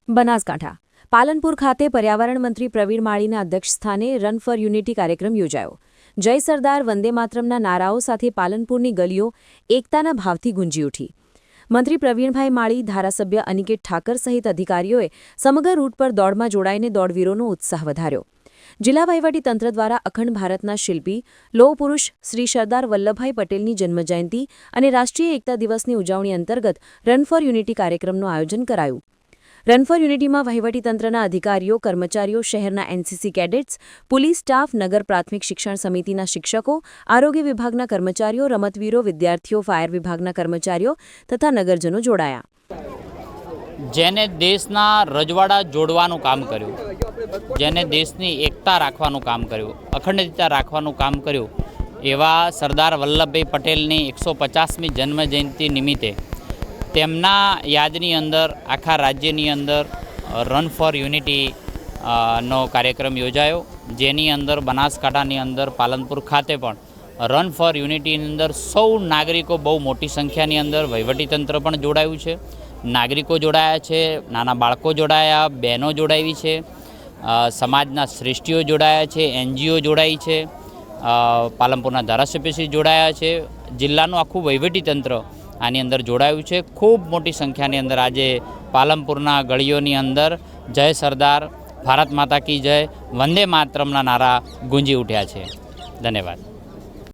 બનાસકાંઠા પાલનપુર ખાતે પર્યાવરણ મંત્રી પ્રવીણ માળીના અધ્યક્ષસ્થાને રન ફોર યુનિટી કાર્યક્રમ યોજાયો। જય સરદાર વંદે માતરમના નારાઓ સાથે પાલનપુરની ગલીઓ એકતાના ભાવથી ગુંજી ઉઠી। મંત્રી પ્રવીણભાઈ માળી, ધારાસભ્ય અનિકેત ઠાકર સહિત અધિકારીઓએ સમગ્ર રૂટ પર દોડમાં જોડાઈને દોડવીરોનો ઉત્સાહ વધાર્યો। જિલ્લા વહીવટીતંત્ર દ્વારા અખંડ ભારતના શિલ્પી લોહ પુરુષ શ્રી સરદાર વલ્લભભાઈ પટેલની જન્મજયંતિ અને રાષ્ટ્રીય એકતા દિવસની ઉજવણી અંતર્ગત રન ફોર યુનિટી કાર્યક્રમનું આયોજન કરાયું। રન ફોર યુનિટીમાં વહીવટીતંત્રના અધિકારીઓ, કર્મચારીઓ, શહેરના એનસીસી કેડેટ્સ, પોલીસ સ્ટાફ, નગર પ્રાથમિક શિક્ષણ સમિતિના શિક્ષકો, આરોગ્ય વિભાગના કર્મચારીઓ, રમતવીરો, વિદ્યાર્થીઓ, ફાયર વિભાગના કર્મચારીઓ તથા નગરજનો જોડાયા। જેને દેશના રજવાડા જોડવાનું કામ કર્યું, જેને દેશની એકતા રાખવાનું કામ કર્યું, અખંડિતતા રાખવાનું કામ કર્યું, એવા સરદાર વલ્લભભાઈ પટેલની 150મી જન્મજયંતિ નિમિત્તે તેમના યાદની અંદર આખા રાજ્યની અંદર રન ફોર યુનિટી નો કાર્યક્રમ યોજાયો, જેની અંદર બનાસકાંઠાની અંદર પાલનપુર ખાતે પણ રન ફોર યુનિટીની અંદર સૌ નાગરિકો બહુ મોટી સંખ્યાની અંદર વહીવટીતંત્ર પણ જોડાયું છે, નાગરિકો જોડાયા છે, નાના બાળકો જોડાયા, બહેનો જોડાવી છે, સમાજના શ્રેષ્ઠીઓ જોડાયા છે, એનજીઓ જોડાઈ છે, પાલનપુરના ધારાસભ્યશ્રી જોડાયા છે, જિલ્લાનું આખું વહીવટીતંત્ર આની અંદર જોડાયું છે। ખૂબ મોટી સંખ્યાની અંદર આજે પાલનપુરના ગળીઓની અંદર જય સરદાર, ભારત માતા કી જય, વંદે માતરમના નારા ગુંજી ઉઠ્યા છે। ધન્યવાદ।